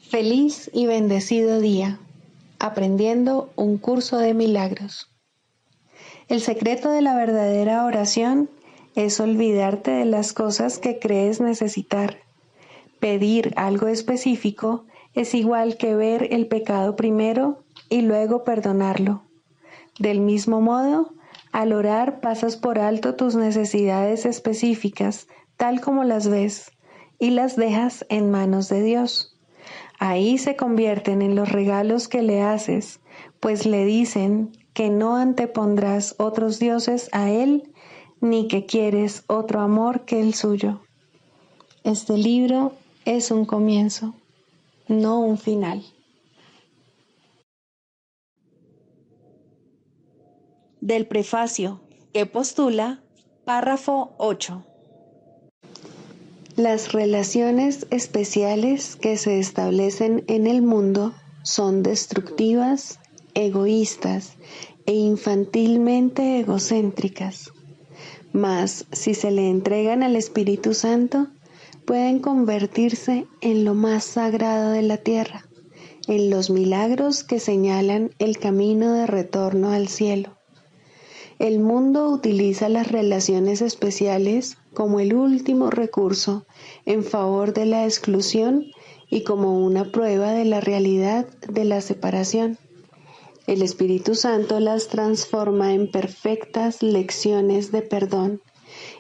Feliz y bendecido día, aprendiendo un curso de milagros. El secreto de la verdadera oración es olvidarte de las cosas que crees necesitar. Pedir algo específico es igual que ver el pecado primero y luego perdonarlo. Del mismo modo, al orar pasas por alto tus necesidades específicas, tal como las ves, y las dejas en manos de Dios. Ahí se convierten en los regalos que le haces, pues le dicen que no antepondrás otros dioses a Él, ni que quieres otro amor que el suyo. Este libro es un comienzo, no un final. Del prefacio, que postula, párrafo 8. Las relaciones especiales que se establecen en el mundo son destructivas, egoístas e infantilmente egocéntricas. Mas, si se le entregan al Espíritu Santo, pueden convertirse en lo más sagrado de la tierra, en los milagros que señalan el camino de retorno al cielo. El mundo utiliza las relaciones especiales como el último recurso en favor de la exclusión y como una prueba de la realidad de la separación. El Espíritu Santo las transforma en perfectas lecciones de perdón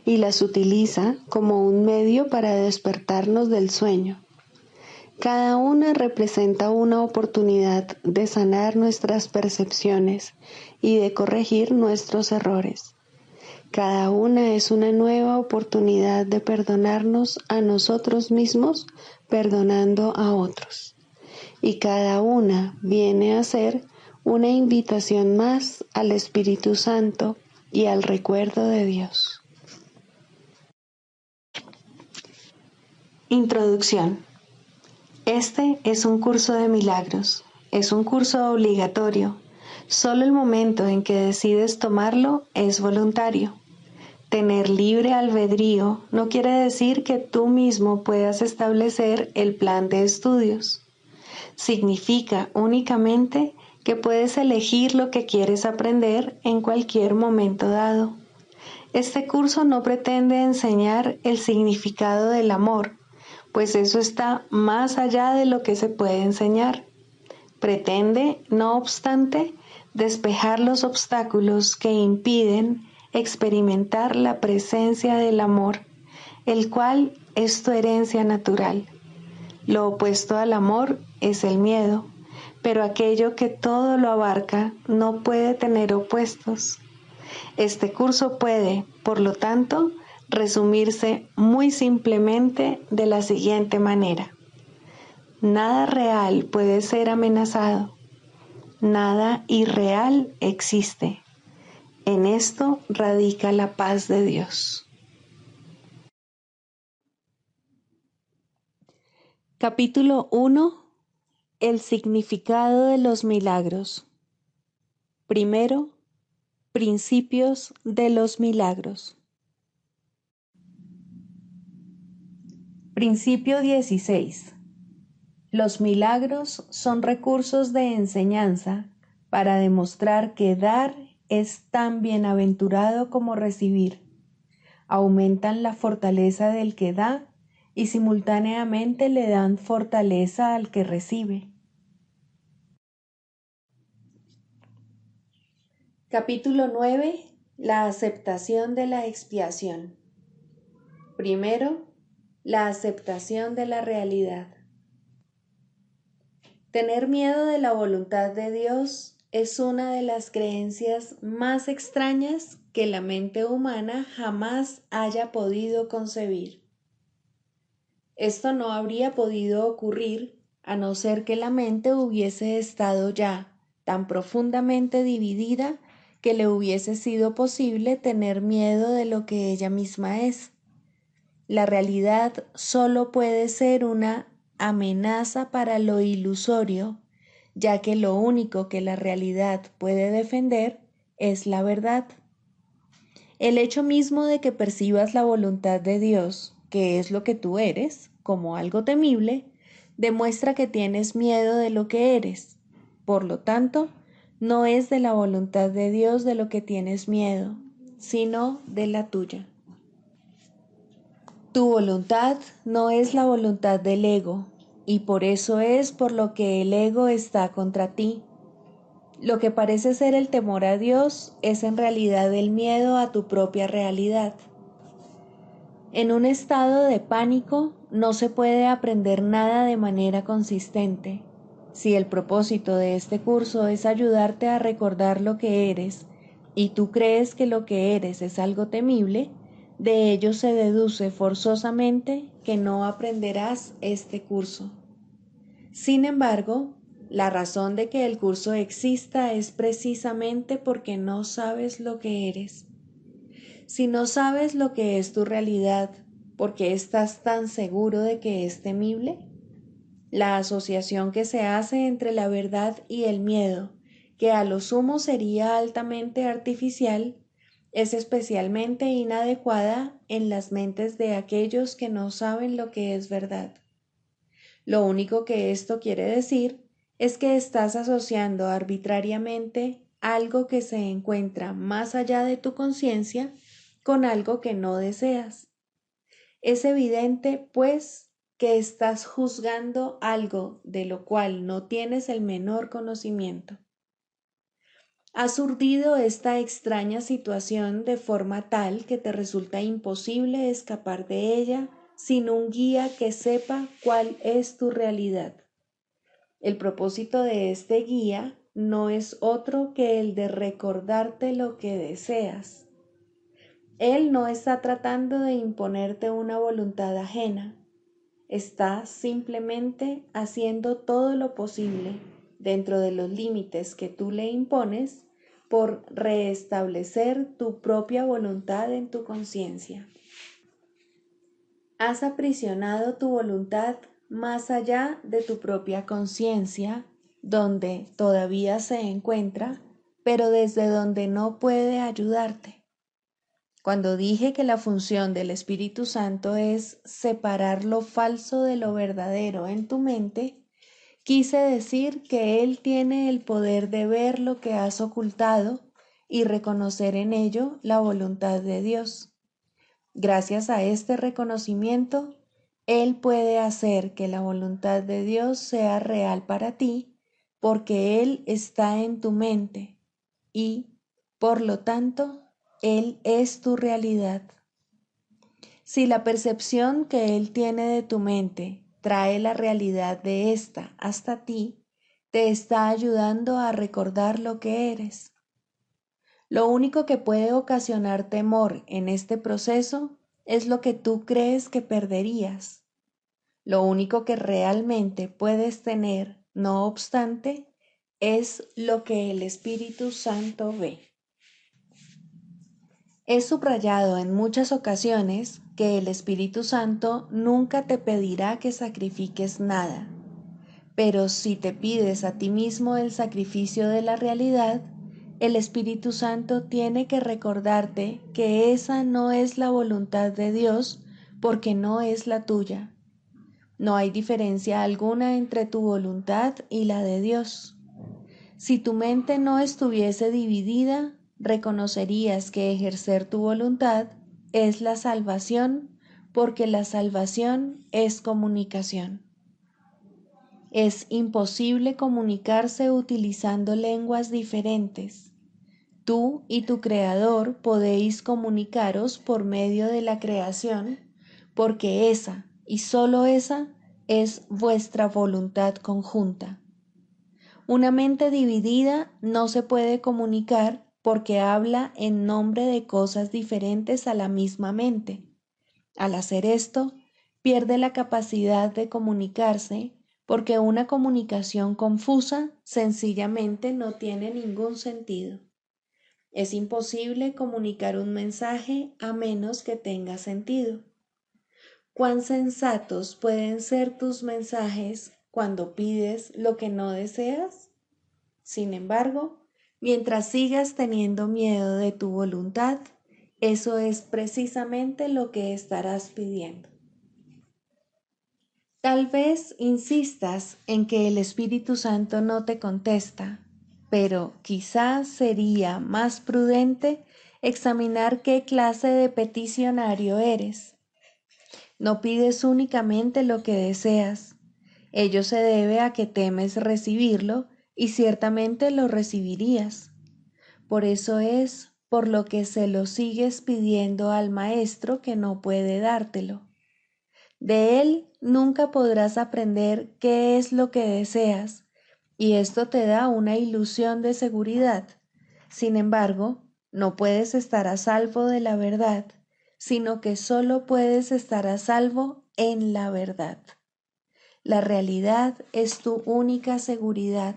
y las utiliza como un medio para despertarnos del sueño. Cada una representa una oportunidad de sanar nuestras percepciones y de corregir nuestros errores. Cada una es una nueva oportunidad de perdonarnos a nosotros mismos, perdonando a otros. Y cada una viene a ser una invitación más al Espíritu Santo y al recuerdo de Dios. Introducción. Este es un curso de milagros, es un curso obligatorio. Solo el momento en que decides tomarlo es voluntario. Tener libre albedrío no quiere decir que tú mismo puedas establecer el plan de estudios. Significa únicamente que puedes elegir lo que quieres aprender en cualquier momento dado. Este curso no pretende enseñar el significado del amor, pues eso está más allá de lo que se puede enseñar. Pretende, no obstante, despejar los obstáculos que impiden experimentar la presencia del amor, el cual es tu herencia natural. Lo opuesto al amor es el miedo, pero aquello que todo lo abarca no puede tener opuestos. Este curso puede, por lo tanto, resumirse muy simplemente de la siguiente manera. Nada real puede ser amenazado. Nada irreal existe. En esto radica la paz de Dios. Capítulo 1. El significado de los milagros. Primero, principios de los milagros. Principio 16. Los milagros son recursos de enseñanza para demostrar que dar es tan bienaventurado como recibir. Aumentan la fortaleza del que da y simultáneamente le dan fortaleza al que recibe. Capítulo 9. La aceptación de la expiación. Primero, la aceptación de la realidad. Tener miedo de la voluntad de Dios es una de las creencias más extrañas que la mente humana jamás haya podido concebir. Esto no habría podido ocurrir a no ser que la mente hubiese estado ya tan profundamente dividida que le hubiese sido posible tener miedo de lo que ella misma es. La realidad solo puede ser una amenaza para lo ilusorio, ya que lo único que la realidad puede defender es la verdad. El hecho mismo de que percibas la voluntad de Dios, que es lo que tú eres, como algo temible, demuestra que tienes miedo de lo que eres. Por lo tanto, no es de la voluntad de Dios de lo que tienes miedo, sino de la tuya. Tu voluntad no es la voluntad del ego, y por eso es por lo que el ego está contra ti. Lo que parece ser el temor a Dios es en realidad el miedo a tu propia realidad. En un estado de pánico no se puede aprender nada de manera consistente. Si el propósito de este curso es ayudarte a recordar lo que eres, y tú crees que lo que eres es algo temible, de ello se deduce forzosamente que no aprenderás este curso. Sin embargo, la razón de que el curso exista es precisamente porque no sabes lo que eres. Si no sabes lo que es tu realidad, ¿por qué estás tan seguro de que es temible? La asociación que se hace entre la verdad y el miedo, que a lo sumo sería altamente artificial, es especialmente inadecuada en las mentes de aquellos que no saben lo que es verdad. Lo único que esto quiere decir es que estás asociando arbitrariamente algo que se encuentra más allá de tu conciencia con algo que no deseas. Es evidente, pues, que estás juzgando algo de lo cual no tienes el menor conocimiento. Has urdido esta extraña situación de forma tal que te resulta imposible escapar de ella sin un guía que sepa cuál es tu realidad. El propósito de este guía no es otro que el de recordarte lo que deseas. Él no está tratando de imponerte una voluntad ajena. Está simplemente haciendo todo lo posible, dentro de los límites que tú le impones, por restablecer tu propia voluntad en tu conciencia. Has aprisionado tu voluntad más allá de tu propia conciencia, donde todavía se encuentra, pero desde donde no puede ayudarte. Cuando dije que la función del Espíritu Santo es separar lo falso de lo verdadero en tu mente, quise decir que Él tiene el poder de ver lo que has ocultado y reconocer en ello la voluntad de Dios. Gracias a este reconocimiento, Él puede hacer que la voluntad de Dios sea real para ti, porque Él está en tu mente y, por lo tanto, Él es tu realidad. Si la percepción que Él tiene de tu mente trae la realidad de ésta hasta ti, te está ayudando a recordar lo que eres. Lo único que puede ocasionar temor en este proceso es lo que tú crees que perderías. Lo único que realmente puedes tener, no obstante, es lo que el Espíritu Santo ve. He subrayado en muchas ocasiones que el Espíritu Santo nunca te pedirá que sacrifiques nada, pero si te pides a ti mismo el sacrificio de la realidad, el Espíritu Santo tiene que recordarte que esa no es la voluntad de Dios porque no es la tuya. No hay diferencia alguna entre tu voluntad y la de Dios. Si tu mente no estuviese dividida, reconocerías que ejercer tu voluntad es la salvación, porque la salvación es comunicación. Es imposible comunicarse utilizando lenguas diferentes. Tú y tu Creador podéis comunicaros por medio de la creación, porque esa, y sólo esa, es vuestra voluntad conjunta. Una mente dividida no se puede comunicar porque habla en nombre de cosas diferentes a la misma mente. Al hacer esto, pierde la capacidad de comunicarse porque una comunicación confusa sencillamente no tiene ningún sentido. Es imposible comunicar un mensaje a menos que tenga sentido. ¿Cuán sensatos pueden ser tus mensajes cuando pides lo que no deseas? Sin embargo, mientras sigas teniendo miedo de tu voluntad, eso es precisamente lo que estarás pidiendo. Tal vez insistas en que el Espíritu Santo no te contesta, pero quizás sería más prudente examinar qué clase de peticionario eres. No pides únicamente lo que deseas. Ello se debe a que temes recibirlo y ciertamente lo recibirías. Por eso es por lo que se lo sigues pidiendo al Maestro que no puede dártelo. De él nunca podrás aprender qué es lo que deseas, y esto te da una ilusión de seguridad. Sin embargo, no puedes estar a salvo de la verdad, sino que solo puedes estar a salvo en la verdad. La realidad es tu única seguridad.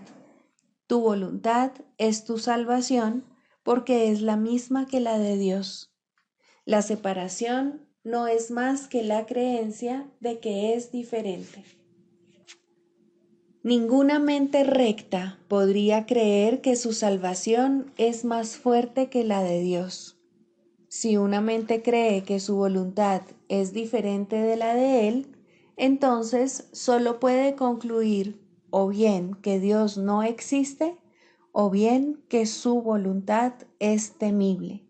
Tu voluntad es tu salvación porque es la misma que la de Dios. La separación no es más que la creencia de que es diferente. Ninguna mente recta podría creer que su salvación es más fuerte que la de Dios. Si una mente cree que su voluntad es diferente de la de Él, entonces solo puede concluir o bien que Dios no existe o bien que su voluntad es temible.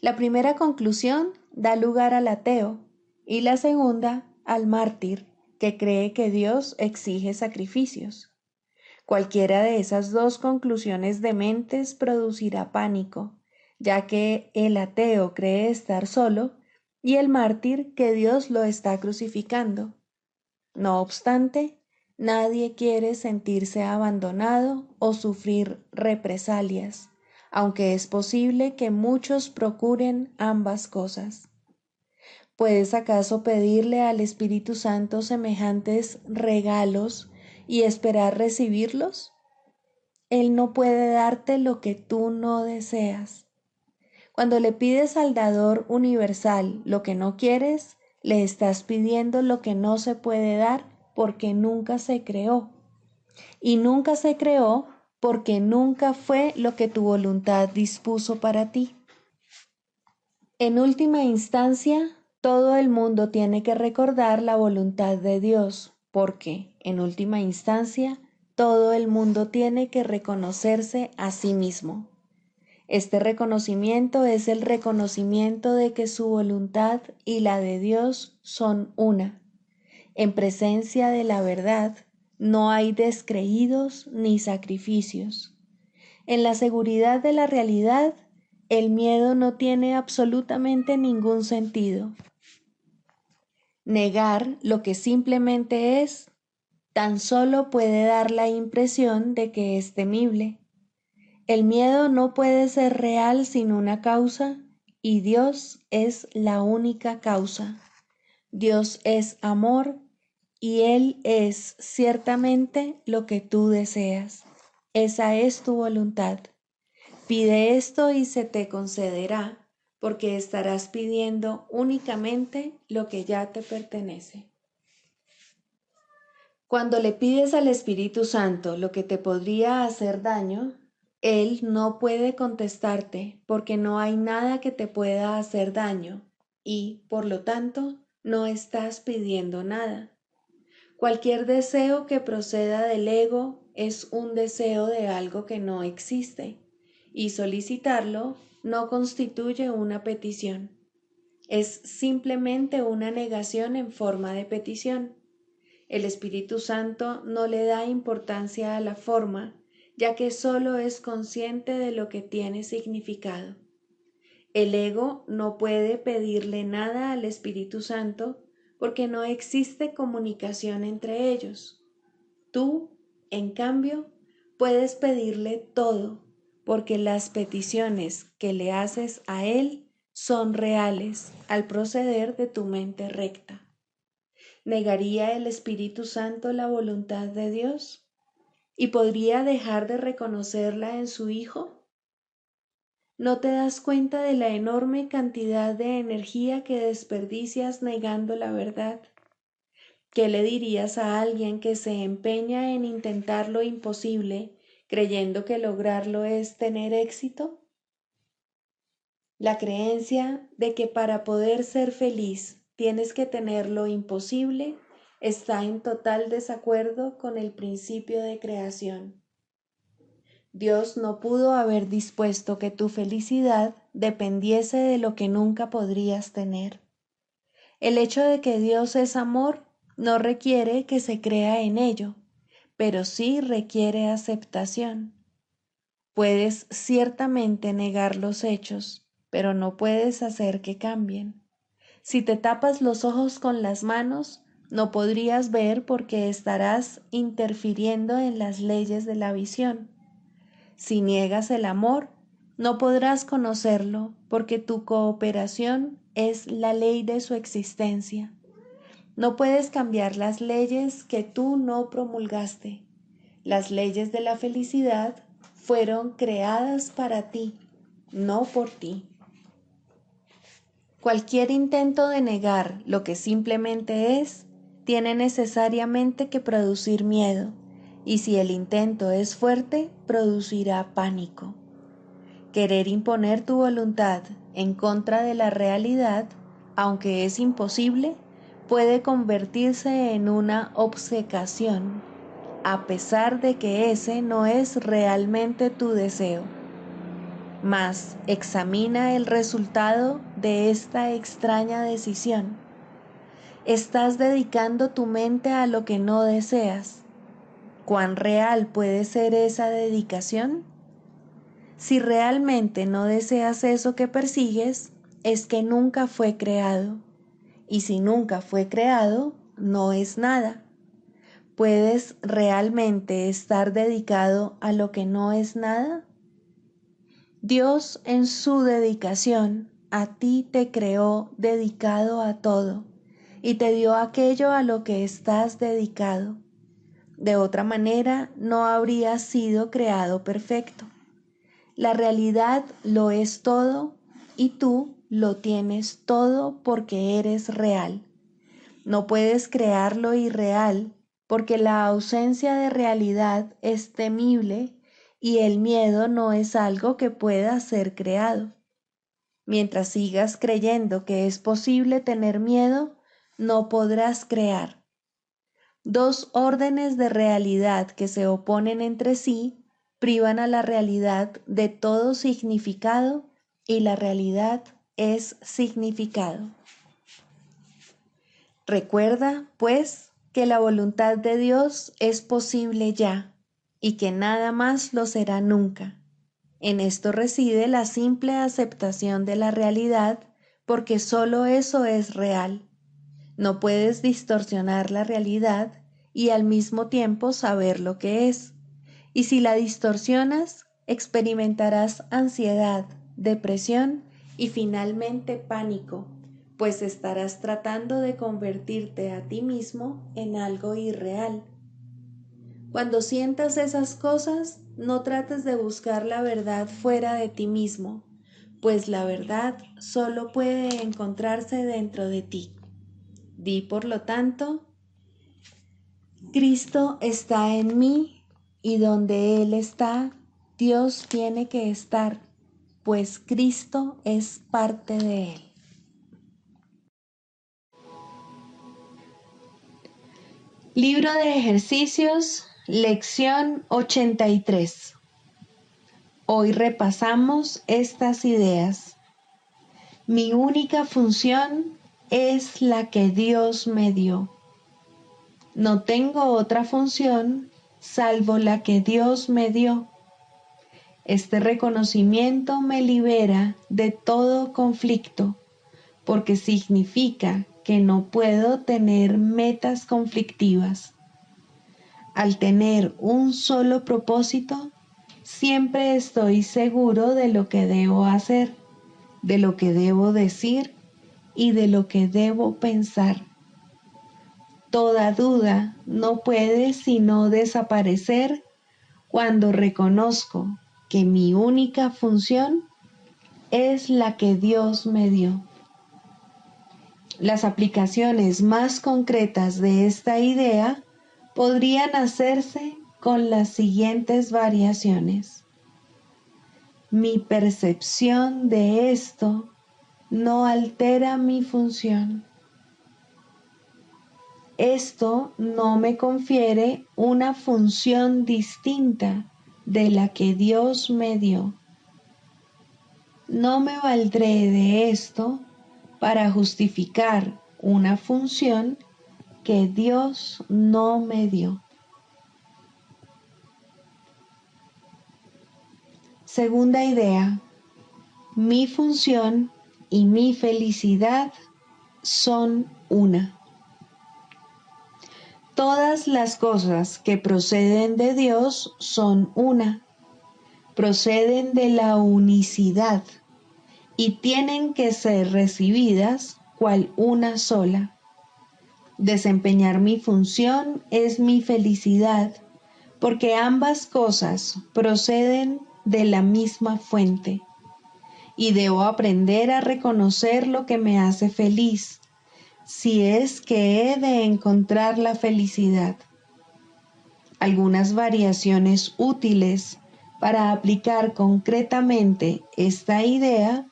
La primera conclusión da lugar al ateo y la segunda al mártir, que cree que Dios exige sacrificios. Cualquiera de esas dos conclusiones dementes producirá pánico, ya que el ateo cree estar solo y el mártir que Dios lo está crucificando. No obstante, nadie quiere sentirse abandonado o sufrir represalias, aunque es posible que muchos procuren ambas cosas. ¿Puedes acaso pedirle al Espíritu Santo semejantes regalos y esperar recibirlos? Él no puede darte lo que tú no deseas. Cuando le pides al dador universal lo que no quieres, le estás pidiendo lo que no se puede dar porque nunca se creó. Y nunca se creó porque nunca fue lo que tu voluntad dispuso para ti. En última instancia, todo el mundo tiene que recordar la voluntad de Dios, porque, en última instancia, todo el mundo tiene que reconocerse a sí mismo. Este reconocimiento es el reconocimiento de que su voluntad y la de Dios son una. En presencia de la verdad no hay descreídos ni sacrificios. En la seguridad de la realidad, el miedo no tiene absolutamente ningún sentido. Negar lo que simplemente es, tan solo puede dar la impresión de que es temible. El miedo no puede ser real sin una causa, y Dios es la única causa. Dios es amor, y Él es ciertamente lo que tú deseas. Esa es tu voluntad. Pide esto y se te concederá, porque estarás pidiendo únicamente lo que ya te pertenece. Cuando le pides al Espíritu Santo lo que te podría hacer daño, Él no puede contestarte porque no hay nada que te pueda hacer daño y, por lo tanto, no estás pidiendo nada. Cualquier deseo que proceda del ego es un deseo de algo que no existe, y solicitarlo no constituye una petición. Es simplemente una negación en forma de petición. El Espíritu Santo no le da importancia a la forma, ya que solo es consciente de lo que tiene significado. El ego no puede pedirle nada al Espíritu Santo porque no existe comunicación entre ellos. Tú, en cambio, puedes pedirle todo porque las peticiones que le haces a Él son reales al proceder de tu mente recta. ¿Negaría el Espíritu Santo la voluntad de Dios? ¿Y podría dejar de reconocerla en su Hijo? ¿No te das cuenta de la enorme cantidad de energía que desperdicias negando la verdad? ¿Qué le dirías a alguien que se empeña en intentar lo imposible, creyendo que lograrlo es tener éxito? La creencia de que para poder ser feliz tienes que tener lo imposible está en total desacuerdo con el principio de creación. Dios no pudo haber dispuesto que tu felicidad dependiese de lo que nunca podrías tener. El hecho de que Dios es amor no requiere que se crea en ello, pero sí requiere aceptación. Puedes ciertamente negar los hechos, pero no puedes hacer que cambien. Si te tapas los ojos con las manos, no podrías ver porque estarás interfiriendo en las leyes de la visión. Si niegas el amor, no podrás conocerlo porque tu cooperación es la ley de su existencia. No puedes cambiar las leyes que tú no promulgaste. Las leyes de la felicidad fueron creadas para ti, no por ti. Cualquier intento de negar lo que simplemente es, tiene necesariamente que producir miedo, y si el intento es fuerte, producirá pánico. Querer imponer tu voluntad en contra de la realidad, aunque es imposible, puede convertirse en una obcecación, a pesar de que ese no es realmente tu deseo. Mas examina el resultado de esta extraña decisión. Estás dedicando tu mente a lo que no deseas. ¿Cuán real puede ser esa dedicación? Si realmente no deseas eso que persigues, es que nunca fue creado. Y si nunca fue creado, no es nada. ¿Puedes realmente estar dedicado a lo que no es nada? Dios en su dedicación a ti te creó dedicado a todo y te dio aquello a lo que estás dedicado. De otra manera no habrías sido creado perfecto. La realidad lo es todo y tú lo tienes todo porque eres real. No puedes crear lo irreal porque la ausencia de realidad es temible y el miedo no es algo que pueda ser creado. Mientras sigas creyendo que es posible tener miedo, no podrás crear. Dos órdenes de realidad que se oponen entre sí privan a la realidad de todo significado y la realidad es significado. Recuerda, pues, que la voluntad de Dios es posible ya y que nada más lo será nunca. En esto reside la simple aceptación de la realidad porque solo eso es real. No puedes distorsionar la realidad y al mismo tiempo saber lo que es. Y si la distorsionas, experimentarás ansiedad, depresión y finalmente pánico, pues estarás tratando de convertirte a ti mismo en algo irreal. Cuando sientas esas cosas, no trates de buscar la verdad fuera de ti mismo, pues la verdad solo puede encontrarse dentro de ti. Di, por lo tanto, Cristo está en mí y donde Él está, Dios tiene que estar, pues Cristo es parte de Él. Libro de ejercicios, lección 83. Hoy repasamos estas ideas. Mi única función es la que Dios me dio. No tengo otra función salvo la que Dios me dio. Este reconocimiento me libera de todo conflicto, porque significa que no puedo tener metas conflictivas. Al tener un solo propósito, siempre estoy seguro de lo que debo hacer, de lo que debo decir y de lo que debo pensar. Toda duda no puede sino desaparecer cuando reconozco que mi única función es la que Dios me dio. Las aplicaciones más concretas de esta idea podrían hacerse con las siguientes variaciones. Mi percepción de esto no altera mi función. esto no me confiere una función distinta de la que Dios me dio. No me valdré de esto para justificar una función que Dios no me dio. Segunda idea, mi función y mi felicidad son una. Todas las cosas que proceden de Dios son una, proceden de la unicidad y tienen que ser recibidas cual una sola. Desempeñar mi función es mi felicidad, porque ambas cosas proceden de la misma fuente, y debo aprender a reconocer lo que me hace feliz, si es que he de encontrar la felicidad. Algunas variaciones útiles para aplicar concretamente esta idea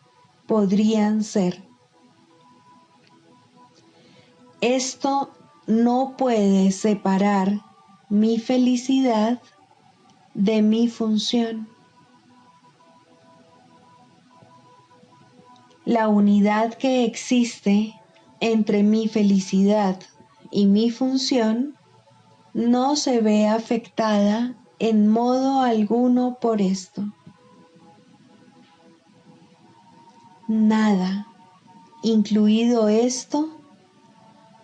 podrían ser: esto no puede separar mi felicidad de mi función. La unidad que existe entre mi felicidad y mi función no se ve afectada en modo alguno por esto. Nada, incluido esto,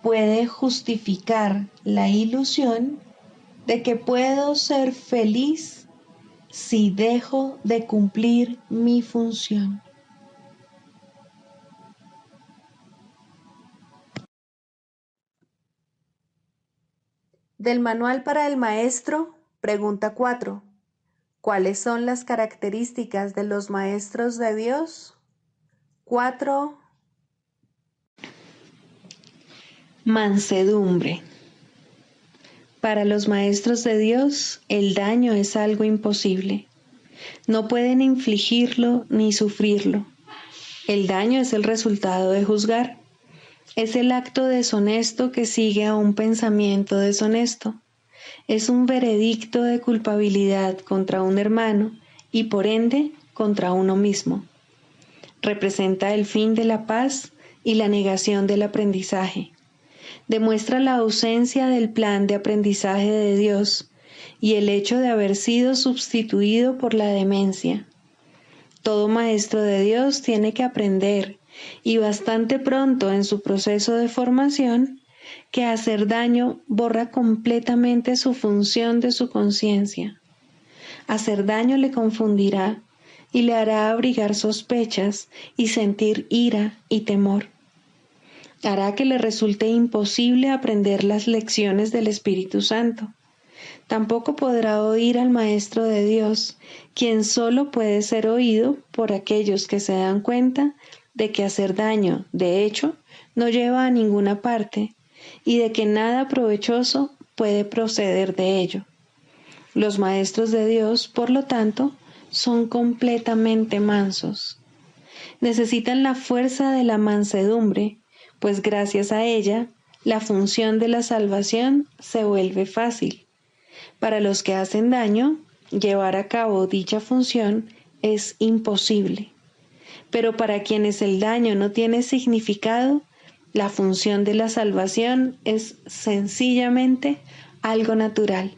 puede justificar la ilusión de que puedo ser feliz si dejo de cumplir mi función. Del Manual para el Maestro, pregunta 4. ¿Cuáles son las características de los maestros de Dios? 4. Mansedumbre. Para los maestros de Dios, el daño es algo imposible. No pueden infligirlo ni sufrirlo. El daño es el resultado de juzgar. Es el acto deshonesto que sigue a un pensamiento deshonesto. Es un veredicto de culpabilidad contra un hermano y por ende contra uno mismo. Representa el fin de la paz y la negación del aprendizaje. Demuestra la ausencia del plan de aprendizaje de Dios y el hecho de haber sido sustituido por la demencia. Todo maestro de Dios tiene que aprender, y bastante pronto en su proceso de formación, que hacer daño borra completamente su función de su conciencia. Hacer daño le confundirá y le hará abrigar sospechas y sentir ira y temor. Hará que le resulte imposible aprender las lecciones del Espíritu Santo. Tampoco podrá oír al Maestro de Dios, quien solo puede ser oído por aquellos que se dan cuenta de que hacer daño, de hecho, no lleva a ninguna parte y de que nada provechoso puede proceder de ello. Los maestros de Dios, por lo tanto, son completamente mansos. Necesitan la fuerza de la mansedumbre, pues gracias a ella, la función de la salvación se vuelve fácil. Para los que hacen daño, llevar a cabo dicha función es imposible. Pero para quienes el daño no tiene significado, la función de la salvación es sencillamente algo natural.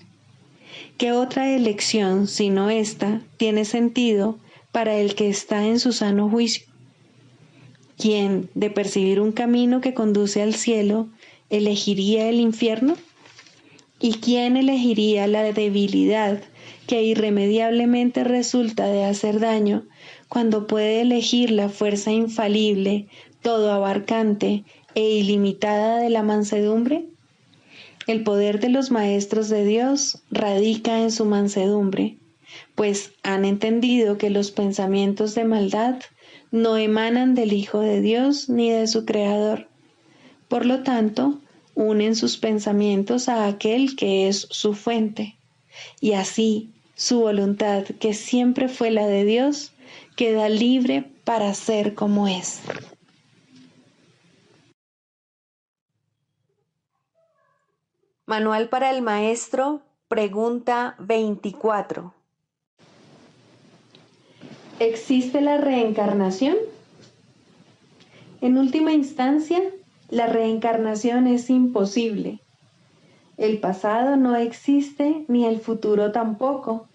¿Qué otra elección, sino esta, tiene sentido para el que está en su sano juicio? ¿Quién, de percibir un camino que conduce al cielo, elegiría el infierno? ¿Y quién elegiría la debilidad que irremediablemente resulta de hacer daño cuando puede elegir la fuerza infalible, todo abarcante e ilimitada de la mansedumbre? El poder de los maestros de Dios radica en su mansedumbre, pues han entendido que los pensamientos de maldad no emanan del Hijo de Dios ni de su Creador. Por lo tanto, unen sus pensamientos a aquel que es su fuente, y así su voluntad, que siempre fue la de Dios, queda libre para ser como es. Manual para el maestro, pregunta 24. ¿Existe la reencarnación? En última instancia, la reencarnación es imposible. El pasado no existe ni el futuro tampoco,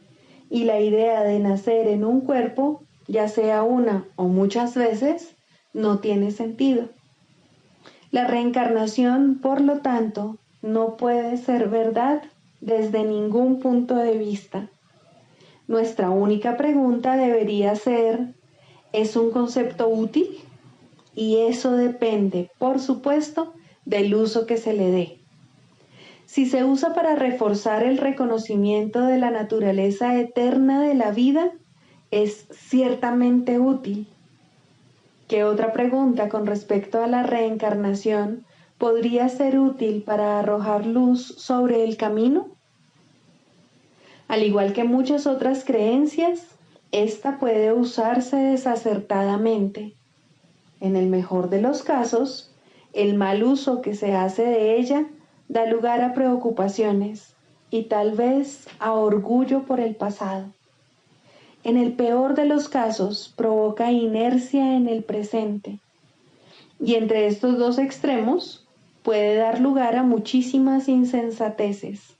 y la idea de nacer en un cuerpo, ya sea una o muchas veces, no tiene sentido. La reencarnación, por lo tanto, no puede ser verdad desde ningún punto de vista. Nuestra única pregunta debería ser, ¿es un concepto útil? Y eso depende, por supuesto, del uso que se le dé. Si se usa para reforzar el reconocimiento de la naturaleza eterna de la vida, es ciertamente útil. ¿Qué otra pregunta con respecto a la reencarnación podría ser útil para arrojar luz sobre el camino? Al igual que muchas otras creencias, esta puede usarse desacertadamente. En el mejor de los casos, el mal uso que se hace de ella da lugar a preocupaciones y tal vez a orgullo por el pasado. En el peor de los casos, provoca inercia en el presente. Y entre estos dos extremos, puede dar lugar a muchísimas insensateces.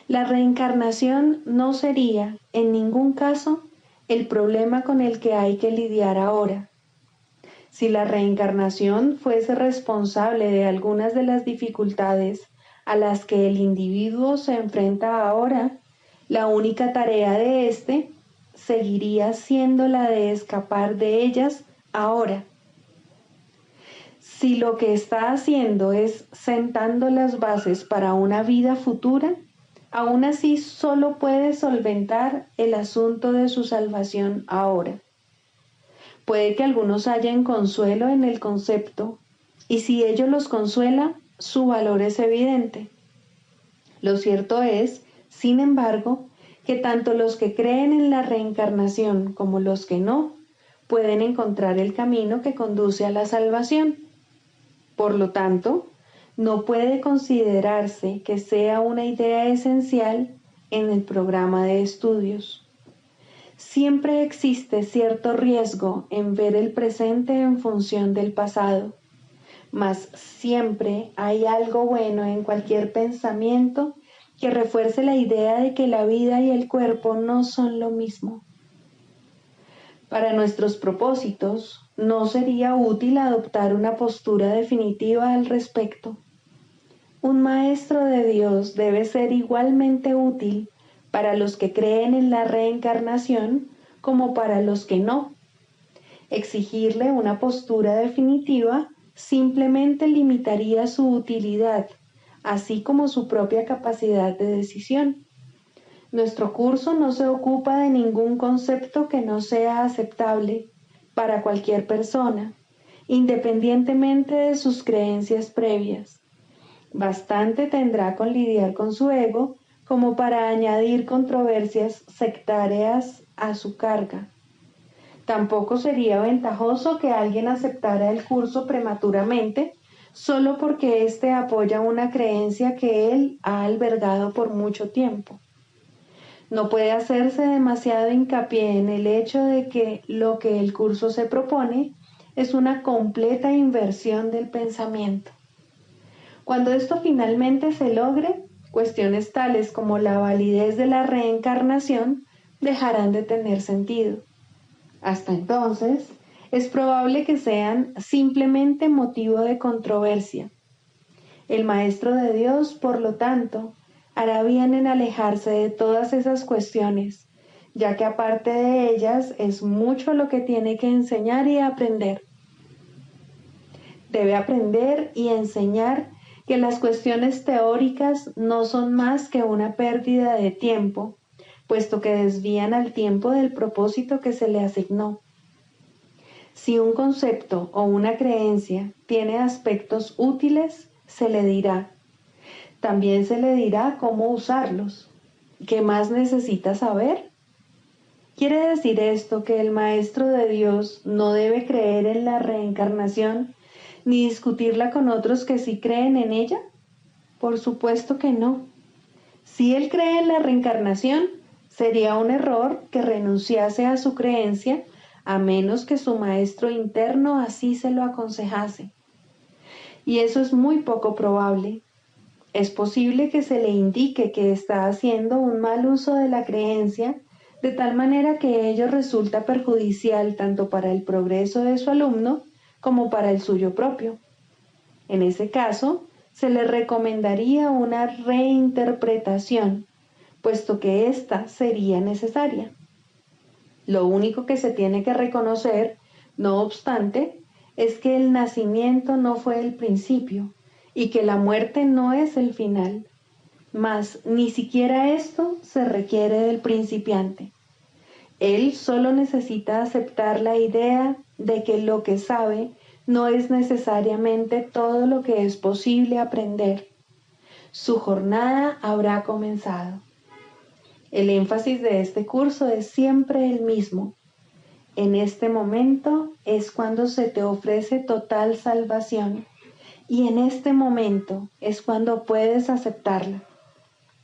La reencarnación no sería, en ningún caso, el problema con el que hay que lidiar ahora. Si la reencarnación fuese responsable de algunas de las dificultades a las que el individuo se enfrenta ahora, la única tarea de éste seguiría siendo la de escapar de ellas ahora. Si lo que está haciendo es sentando las bases para una vida futura, aún así solo puede solventar el asunto de su salvación ahora. Puede que algunos hallen consuelo en el concepto, y si ello los consuela, su valor es evidente. Lo cierto es, sin embargo, que tanto los que creen en la reencarnación como los que no, pueden encontrar el camino que conduce a la salvación. Por lo tanto, no puede considerarse que sea una idea esencial en el programa de estudios. Siempre existe cierto riesgo en ver el presente en función del pasado, mas siempre hay algo bueno en cualquier pensamiento que refuerce la idea de que la vida y el cuerpo no son lo mismo. Para nuestros propósitos, no sería útil adoptar una postura definitiva al respecto. Un maestro de Dios debe ser igualmente útil para los que creen en la reencarnación como para los que no. Exigirle una postura definitiva simplemente limitaría su utilidad, así como su propia capacidad de decisión. Nuestro curso no se ocupa de ningún concepto que no sea aceptable para cualquier persona, independientemente de sus creencias previas. Bastante tendrá con lidiar con su ego como para añadir controversias sectarias a su carga. Tampoco sería ventajoso que alguien aceptara el curso prematuramente solo porque éste apoya una creencia que él ha albergado por mucho tiempo. No puede hacerse demasiado hincapié en el hecho de que lo que el curso se propone es una completa inversión del pensamiento. Cuando esto finalmente se logre, cuestiones tales como la validez de la reencarnación dejarán de tener sentido. Hasta entonces, es probable que sean simplemente motivo de controversia. El Maestro de Dios, por lo tanto, hará bien en alejarse de todas esas cuestiones, ya que aparte de ellas es mucho lo que tiene que enseñar y aprender. Debe aprender y enseñar que las cuestiones teóricas no son más que una pérdida de tiempo, puesto que desvían al tiempo del propósito que se le asignó. Si un concepto o una creencia tiene aspectos útiles, se le dirá. También se le dirá cómo usarlos. ¿Qué más necesita saber? ¿Quiere decir esto que el Maestro de Dios no debe creer en la reencarnación ni discutirla con otros que sí creen en ella? Por supuesto que no. Si él cree en la reencarnación, sería un error que renunciase a su creencia a menos que su maestro interno así se lo aconsejase. Y eso es muy poco probable. Es posible que se le indique que está haciendo un mal uso de la creencia, de tal manera que ello resulta perjudicial tanto para el progreso de su alumno como para el suyo propio. En ese caso, se le recomendaría una reinterpretación, puesto que ésta sería necesaria. Lo único que se tiene que reconocer, no obstante, es que el nacimiento no fue el principio y que la muerte no es el final, mas ni siquiera esto se requiere del principiante. Él solo necesita aceptar la idea de que lo que sabe no es necesariamente todo lo que es posible aprender. Su jornada habrá comenzado. El énfasis de este curso es siempre el mismo. En este momento es cuando se te ofrece total salvación y en este momento es cuando puedes aceptarla.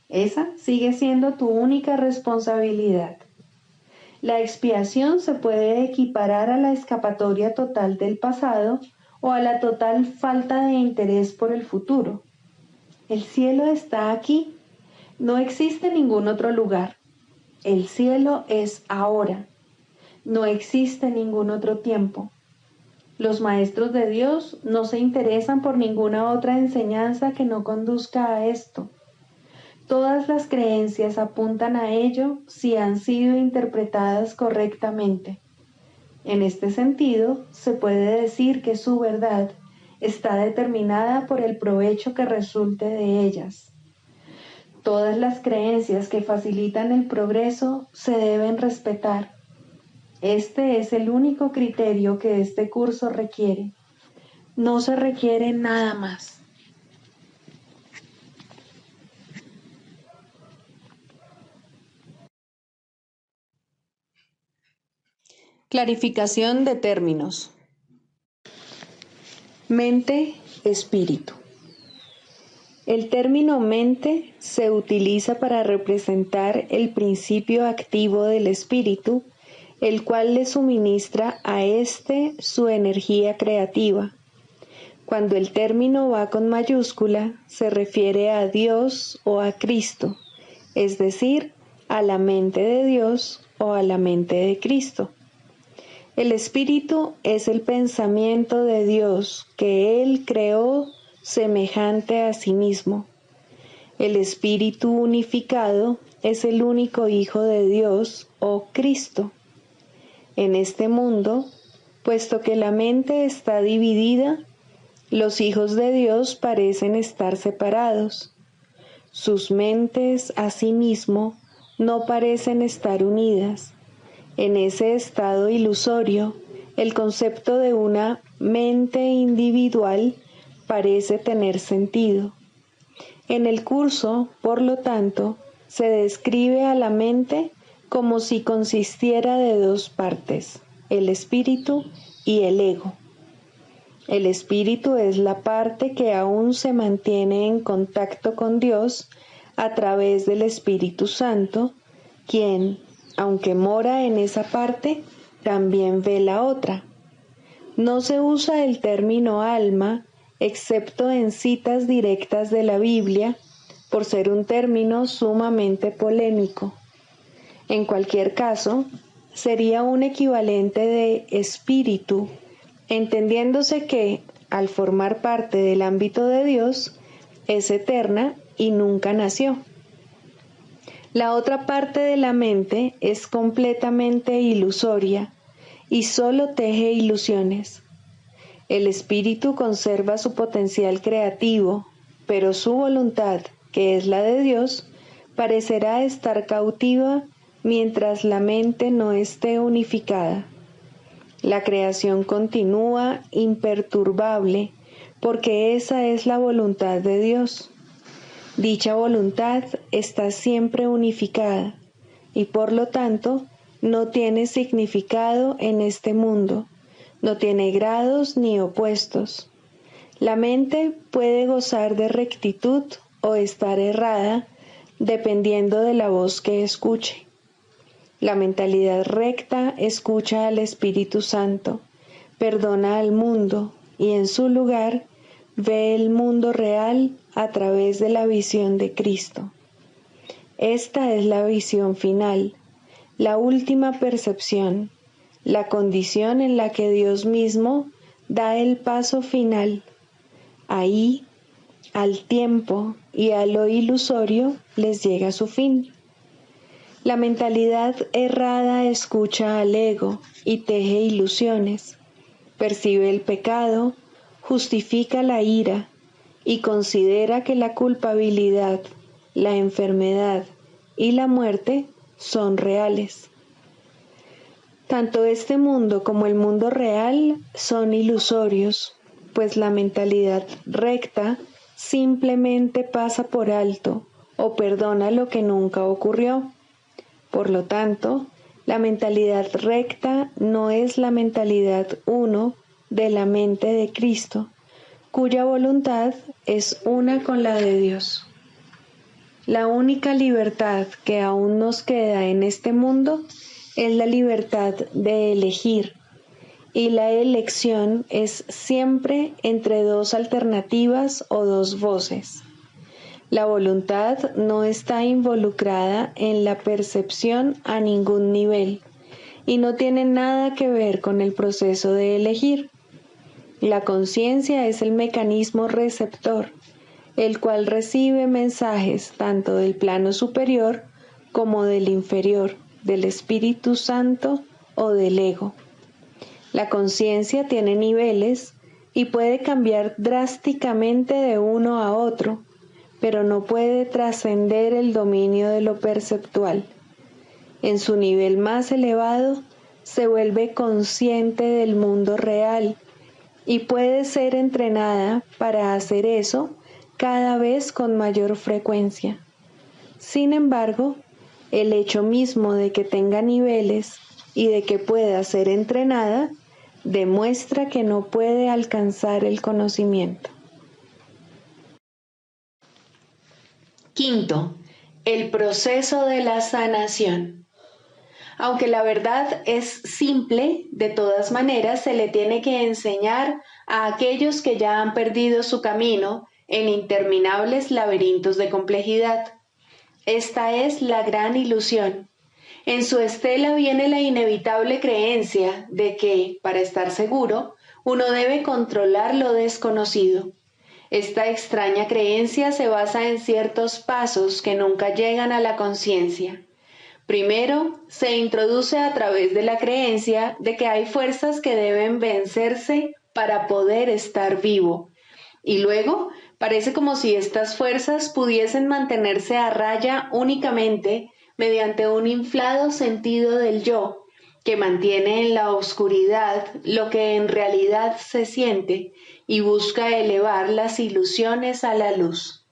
Esa sigue siendo tu única responsabilidad. La expiación se puede equiparar a la escapatoria total del pasado o a la total falta de interés por el futuro. El cielo está aquí. No existe ningún otro lugar. El cielo es ahora. No existe ningún otro tiempo. Los maestros de Dios no se interesan por ninguna otra enseñanza que no conduzca a esto. Todas las creencias apuntan a ello si han sido interpretadas correctamente. En este sentido, se puede decir que su verdad está determinada por el provecho que resulte de ellas. Todas las creencias que facilitan el progreso se deben respetar. Este es el único criterio que este curso requiere. No se requiere nada más. Clarificación de términos. Mente, espíritu. El término mente se utiliza para representar el principio activo del espíritu, el cual le suministra a éste su energía creativa. Cuando el término va con mayúscula, se refiere a Dios o a Cristo, es decir, a la mente de Dios o a la mente de Cristo. El espíritu es el pensamiento de Dios que Él creó semejante a sí mismo. El espíritu unificado es el único Hijo de Dios o Cristo. En este mundo, puesto que la mente está dividida, los hijos de Dios parecen estar separados. Sus mentes, asimismo, no parecen estar unidas. En ese estado ilusorio, el concepto de una mente individual parece tener sentido. En el curso, por lo tanto, se describe a la mente como si consistiera de dos partes, el espíritu y el ego. El espíritu es la parte que aún se mantiene en contacto con Dios a través del Espíritu Santo, quien, aunque mora en esa parte, también ve la otra. No se usa el término alma, excepto en citas directas de la Biblia, por ser un término sumamente polémico. En cualquier caso, sería un equivalente de espíritu, entendiéndose que, al formar parte del ámbito de Dios, es eterna y nunca nació. La otra parte de la mente es completamente ilusoria y solo teje ilusiones. El espíritu conserva su potencial creativo, pero su voluntad, que es la de Dios, parecerá estar cautiva mientras la mente no esté unificada. La creación continúa imperturbable porque esa es la voluntad de Dios. Dicha voluntad está siempre unificada y por lo tanto no tiene significado en este mundo, no tiene grados ni opuestos. La mente puede gozar de rectitud o estar errada dependiendo de la voz que escuche. La mentalidad recta escucha al Espíritu Santo, perdona al mundo y en su lugar ve el mundo real a través de la visión de Cristo. Esta es la visión final, la última percepción, la condición en la que Dios mismo da el paso final. Ahí, al tiempo y a lo ilusorio les llega su fin. La mentalidad errada escucha al ego y teje ilusiones, percibe el pecado, justifica la ira y considera que la culpabilidad, la enfermedad y la muerte son reales. Tanto este mundo como el mundo real son ilusorios, pues la mentalidad recta simplemente pasa por alto o perdona lo que nunca ocurrió. Por lo tanto, la mentalidad recta no es la mentalidad uno de la mente de Cristo, cuya voluntad es una con la de Dios. La única libertad que aún nos queda en este mundo es la libertad de elegir, y la elección es siempre entre dos alternativas o dos voces. La voluntad no está involucrada en la percepción a ningún nivel y no tiene nada que ver con el proceso de elegir. La conciencia es el mecanismo receptor, el cual recibe mensajes tanto del plano superior como del inferior, del Espíritu Santo o del ego. La conciencia tiene niveles y puede cambiar drásticamente de uno a otro, pero no puede trascender el dominio de lo perceptual. En su nivel más elevado, se vuelve consciente del mundo real y puede ser entrenada para hacer eso cada vez con mayor frecuencia. Sin embargo, el hecho mismo de que tenga niveles y de que pueda ser entrenada demuestra que no puede alcanzar el conocimiento. Quinto, el proceso de la sanación. Aunque la verdad es simple, de todas maneras se le tiene que enseñar a aquellos que ya han perdido su camino en interminables laberintos de complejidad. Esta es la gran ilusión. En su estela viene la inevitable creencia de que, para estar seguro, uno debe controlar lo desconocido. Esta extraña creencia se basa en ciertos pasos que nunca llegan a la conciencia. Primero, se introduce a través de la creencia de que hay fuerzas que deben vencerse para poder estar vivo. Y luego, parece como si estas fuerzas pudiesen mantenerse a raya únicamente mediante un inflado sentido del yo, que mantiene en la oscuridad lo que en realidad se siente y busca elevar las ilusiones a la luz.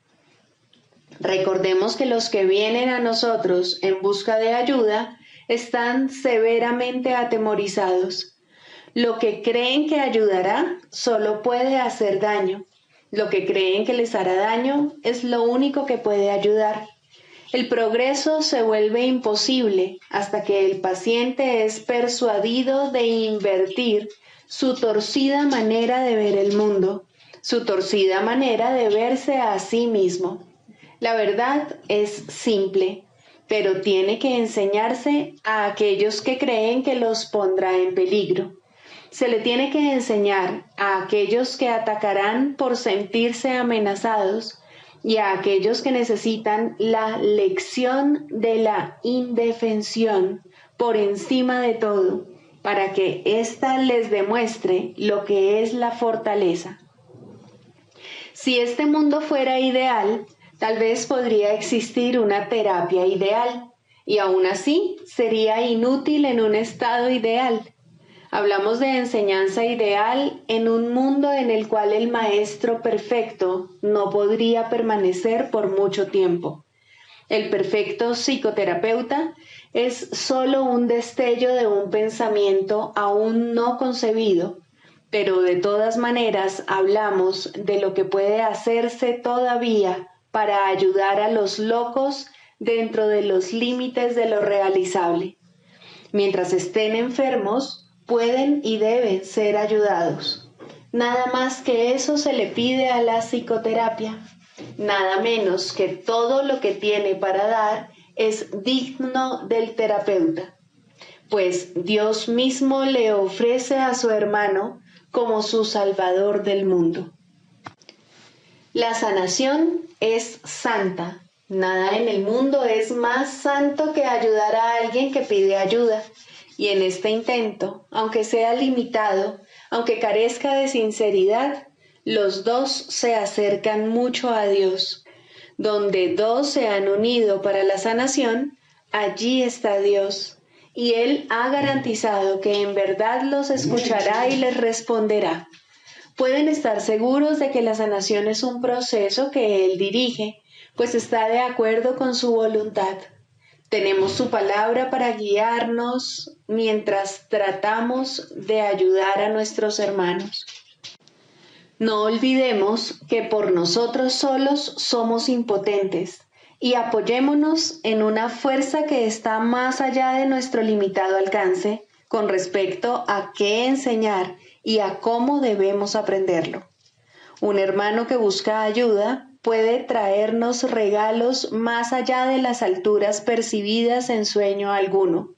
Recordemos que los que vienen a nosotros en busca de ayuda están severamente atemorizados. Lo que creen que ayudará solo puede hacer daño. Lo que creen que les hará daño es lo único que puede ayudar. El progreso se vuelve imposible hasta que el paciente es persuadido de invertir su torcida manera de ver el mundo, su torcida manera de verse a sí mismo. La verdad es simple, pero tiene que enseñarse a aquellos que creen que los pondrá en peligro. Se le tiene que enseñar a aquellos que atacarán por sentirse amenazados y a aquellos que necesitan la lección de la indefensión por encima de todo, para que ésta les demuestre lo que es la fortaleza. Si este mundo fuera ideal, tal vez podría existir una terapia ideal, y aún así sería inútil en un estado ideal. Hablamos de enseñanza ideal en un mundo en el cual el maestro perfecto no podría permanecer por mucho tiempo. El perfecto psicoterapeuta es solo un destello de un pensamiento aún no concebido, pero de todas maneras hablamos de lo que puede hacerse todavía para ayudar a los locos dentro de los límites de lo realizable. Mientras estén enfermos, pueden y deben ser ayudados. Nada más que eso se le pide a la psicoterapia. Nada menos que todo lo que tiene para dar es digno del terapeuta, pues Dios mismo le ofrece a su hermano como su Salvador del mundo. La sanación es santa. Nada en el mundo es más santo que ayudar a alguien que pide ayuda. Y en este intento, aunque sea limitado, aunque carezca de sinceridad, los dos se acercan mucho a Dios. Donde dos se han unido para la sanación, allí está Dios. Y Él ha garantizado que en verdad los escuchará y les responderá. Pueden estar seguros de que la sanación es un proceso que Él dirige, pues está de acuerdo con su voluntad. Tenemos su palabra para guiarnos mientras tratamos de ayudar a nuestros hermanos. No olvidemos que por nosotros solos somos impotentes y apoyémonos en una fuerza que está más allá de nuestro limitado alcance con respecto a qué enseñar y a cómo debemos aprenderlo. Un hermano que busca ayuda puede traernos regalos más allá de las alturas percibidas en sueño alguno.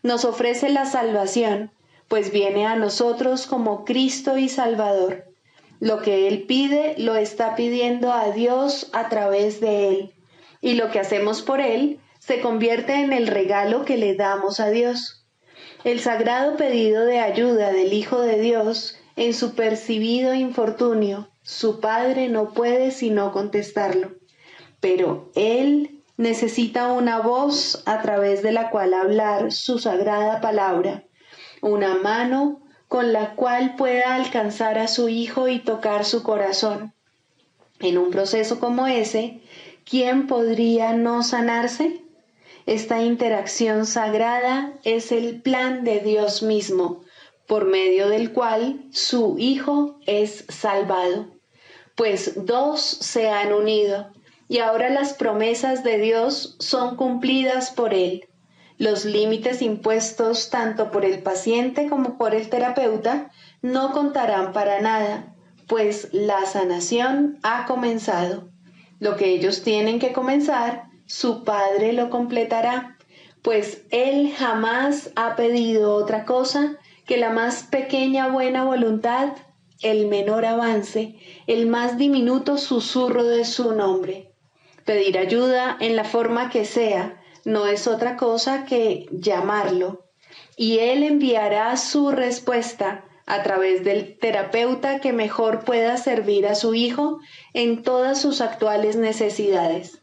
Nos ofrece la salvación, pues viene a nosotros como Cristo y Salvador. Lo que Él pide lo está pidiendo a Dios a través de Él, y lo que hacemos por Él se convierte en el regalo que le damos a Dios. El sagrado pedido de ayuda del Hijo de Dios en su percibido infortunio, su Padre no puede sino contestarlo, pero Él necesita una voz a través de la cual hablar su sagrada palabra, una mano con la cual pueda alcanzar a su Hijo y tocar su corazón. En un proceso como ese, ¿quién podría no sanarse? Esta interacción sagrada es el plan de Dios mismo, por medio del cual su Hijo es salvado. Pues dos se han unido, y ahora las promesas de Dios son cumplidas por Él. Los límites impuestos tanto por el paciente como por el terapeuta no contarán para nada, pues la sanación ha comenzado. Lo que ellos tienen que comenzar, su Padre lo completará, pues Él jamás ha pedido otra cosa que la más pequeña buena voluntad, el menor avance, el más diminuto susurro de su nombre. Pedir ayuda en la forma que sea, no es otra cosa que llamarlo, y Él enviará su respuesta a través del terapeuta que mejor pueda servir a su hijo en todas sus actuales necesidades.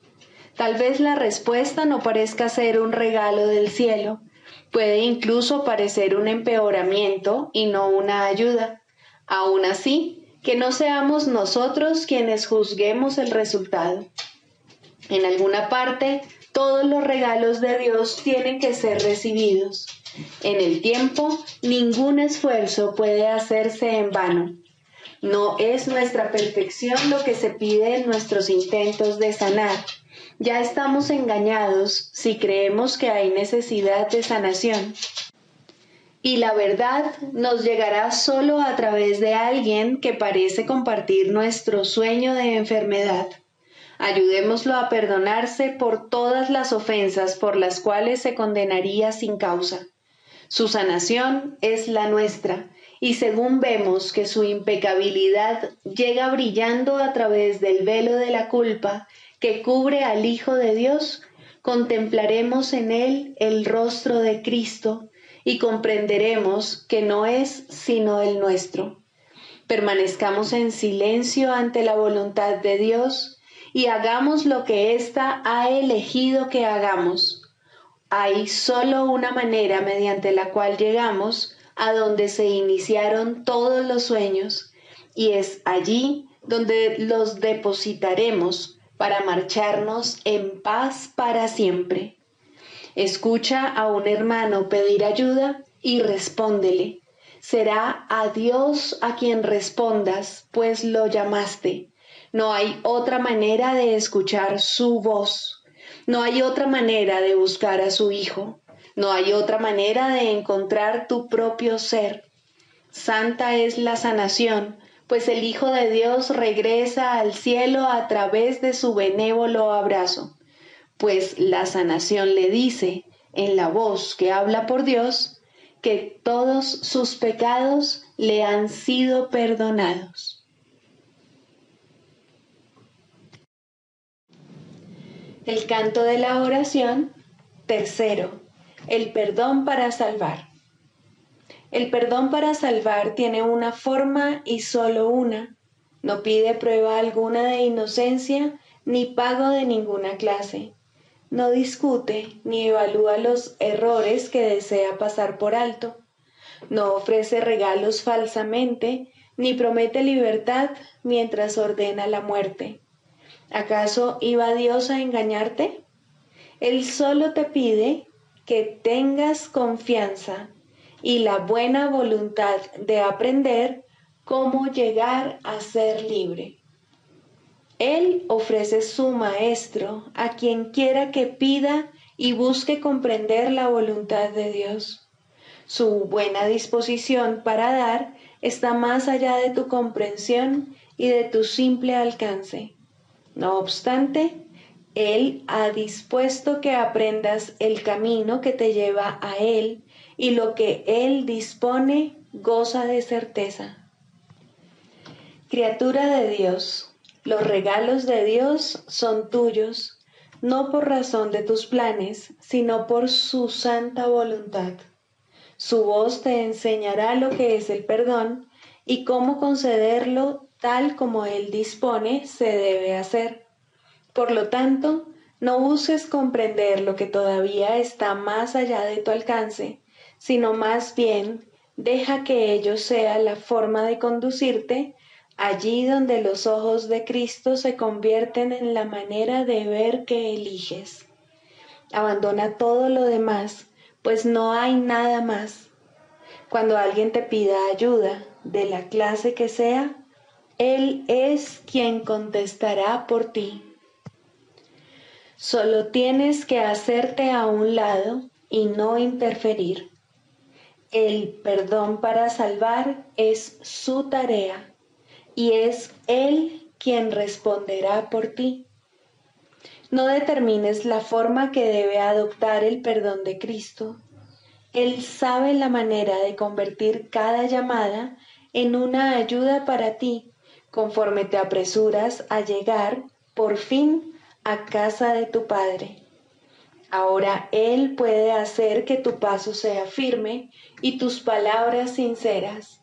Tal vez la respuesta no parezca ser un regalo del cielo, puede incluso parecer un empeoramiento y no una ayuda. Aún así, que no seamos nosotros quienes juzguemos el resultado. En alguna parte, todos los regalos de Dios tienen que ser recibidos. En el tiempo, ningún esfuerzo puede hacerse en vano. No es nuestra perfección lo que se pide en nuestros intentos de sanar. Ya estamos engañados si creemos que hay necesidad de sanación. Y la verdad nos llegará solo a través de alguien que parece compartir nuestro sueño de enfermedad. Ayudémoslo a perdonarse por todas las ofensas por las cuales se condenaría sin causa. Su sanación es la nuestra, y según vemos que su impecabilidad llega brillando a través del velo de la culpa que cubre al Hijo de Dios, contemplaremos en él el rostro de Cristo y comprenderemos que no es sino el nuestro. Permanezcamos en silencio ante la voluntad de Dios y hagamos lo que ésta ha elegido que hagamos. Hay solo una manera mediante la cual llegamos a donde se iniciaron todos los sueños, y es allí donde los depositaremos para marcharnos en paz para siempre. Escucha a un hermano pedir ayuda y respóndele. Será a Dios a quien respondas, pues lo llamaste. No hay otra manera de escuchar su voz. No hay otra manera de buscar a su Hijo. No hay otra manera de encontrar tu propio ser. Santa es la sanación, pues el Hijo de Dios regresa al cielo a través de su benévolo abrazo, pues la sanación le dice, en la voz que habla por Dios, que todos sus pecados le han sido perdonados. El canto de la oración, tercero, el perdón para salvar. El perdón para salvar tiene una forma y solo una. No pide prueba alguna de inocencia ni pago de ninguna clase. No discute ni evalúa los errores que desea pasar por alto. No ofrece regalos falsamente ni promete libertad mientras ordena la muerte. ¿Acaso iba Dios a engañarte? Él solo te pide que tengas confianza y la buena voluntad de aprender cómo llegar a ser libre. Él ofrece su maestro a quien quiera que pida y busque comprender la voluntad de Dios. Su buena disposición para dar está más allá de tu comprensión y de tu simple alcance. No obstante, Él ha dispuesto que aprendas el camino que te lleva a Él y lo que Él dispone goza de certeza. Criatura de Dios, los regalos de Dios son tuyos, no por razón de tus planes, sino por su santa voluntad. Su voz te enseñará lo que es el perdón y cómo concederlo tal como Él dispone se debe hacer. Por lo tanto, no busques comprender lo que todavía está más allá de tu alcance, sino más bien deja que ello sea la forma de conducirte allí donde los ojos de Cristo se convierten en la manera de ver que eliges. Abandona todo lo demás, pues no hay nada más. Cuando alguien te pida ayuda, de la clase que sea, Él es quien contestará por ti. Solo tienes que hacerte a un lado y no interferir. El perdón para salvar es su tarea y es Él quien responderá por ti. No determines la forma que debe adoptar el perdón de Cristo. Él sabe la manera de convertir cada llamada en una ayuda para ti, conforme te apresuras a llegar, por fin, a casa de tu Padre. Ahora Él puede hacer que tu paso sea firme y tus palabras sinceras,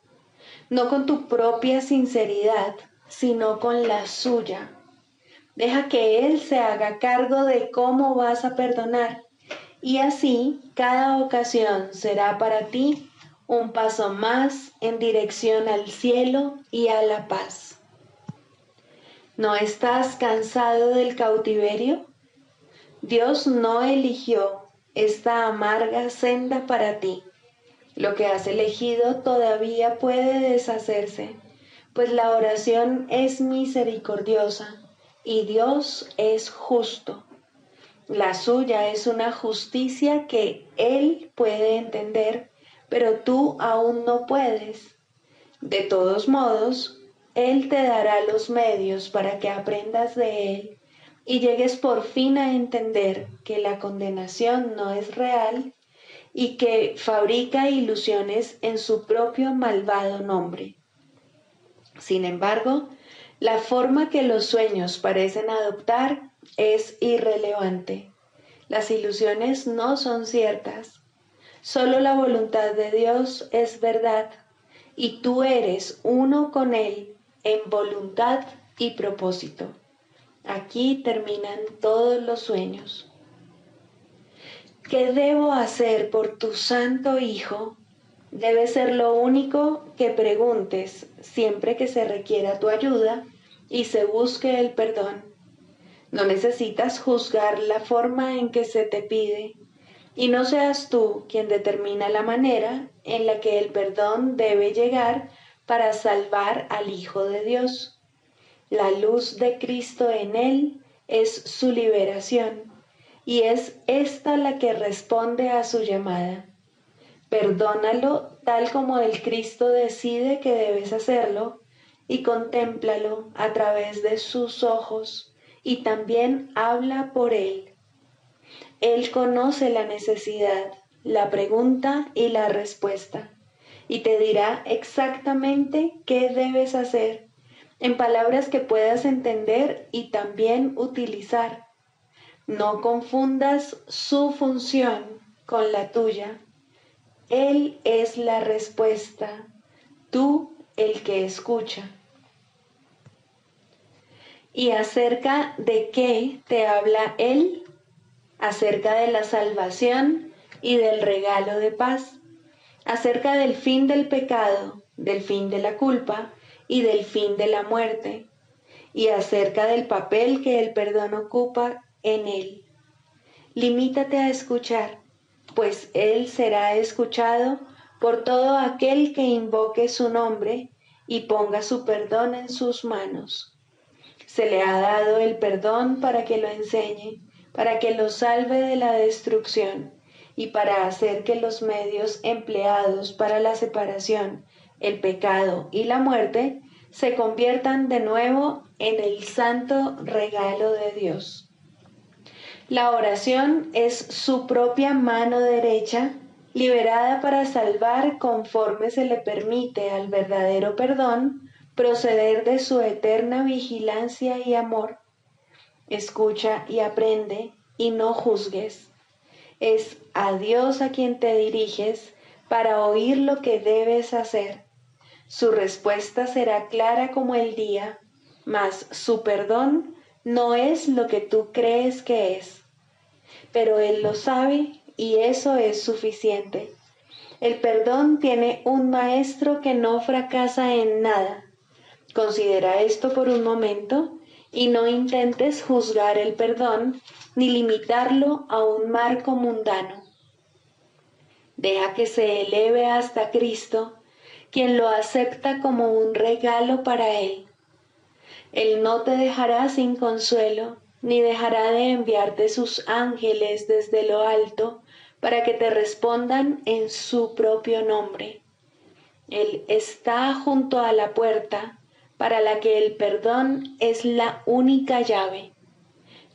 no con tu propia sinceridad, sino con la suya. Deja que Él se haga cargo de cómo vas a perdonar y así cada ocasión será para ti un paso más en dirección al cielo y a la paz. ¿No estás cansado del cautiverio? Dios no eligió esta amarga senda para ti. Lo que has elegido todavía puede deshacerse, pues la oración es misericordiosa y Dios es justo. La suya es una justicia que Él puede entender, pero tú aún no puedes. De todos modos, Él te dará los medios para que aprendas de Él y llegues por fin a entender que la condenación no es real y que fabrica ilusiones en su propio malvado nombre. Sin embargo, la forma que los sueños parecen adoptar es irrelevante. Las ilusiones no son ciertas. Solo la voluntad de Dios es verdad y tú eres uno con Él en voluntad y propósito. Aquí terminan todos los sueños. ¿Qué debo hacer por tu santo Hijo? Debe ser lo único que preguntes siempre que se requiera tu ayuda y se busque el perdón. No necesitas juzgar la forma en que se te pide y no seas tú quien determina la manera en la que el perdón debe llegar para salvar al Hijo de Dios. La luz de Cristo en él es su liberación y es esta la que responde a su llamada. Perdónalo tal como el Cristo decide que debes hacerlo y contémplalo a través de sus ojos y también habla por él. Él conoce la necesidad, la pregunta y la respuesta y te dirá exactamente qué debes hacer en palabras que puedas entender y también utilizar. No confundas su función con la tuya. Él es la respuesta, tú el que escucha. ¿Y acerca de qué te habla Él? Acerca de la salvación y del regalo de paz, acerca del fin del pecado, del fin de la culpa y del fin de la muerte, y acerca del papel que el perdón ocupa en Él. Limítate a escuchar, pues Él será escuchado por todo aquel que invoque su nombre y ponga su perdón en sus manos. Se le ha dado el perdón para que lo enseñe, para que lo salve de la destrucción y para hacer que los medios empleados para la separación, el pecado y la muerte se conviertan de nuevo en el santo regalo de Dios. La oración es su propia mano derecha, liberada para salvar conforme se le permite al verdadero perdón proceder de su eterna vigilancia y amor. Escucha y aprende y no juzgues. Es a Dios a quien te diriges para oír lo que debes hacer. Su respuesta será clara como el día, mas su perdón no es lo que tú crees que es. Pero Él lo sabe y eso es suficiente. El perdón tiene un maestro que no fracasa en nada. Considera esto por un momento y no intentes juzgar el perdón ni limitarlo a un marco mundano. Deja que se eleve hasta Cristo, quien lo acepta como un regalo para Él. Él no te dejará sin consuelo, ni dejará de enviarte sus ángeles desde lo alto para que te respondan en su propio nombre. Él está junto a la puerta, para la que el perdón es la única llave.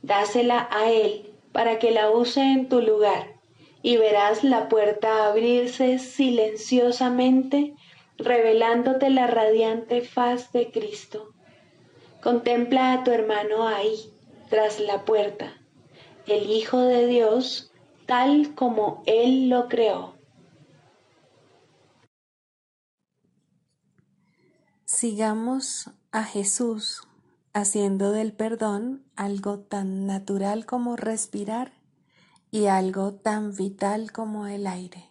Dásela a Él para que la use en tu lugar, y verás la puerta abrirse silenciosamente, revelándote la radiante faz de Cristo. Contempla a tu hermano ahí, tras la puerta, el Hijo de Dios, tal como Él lo creó. Sigamos a Jesús haciendo del perdón algo tan natural como respirar y algo tan vital como el aire.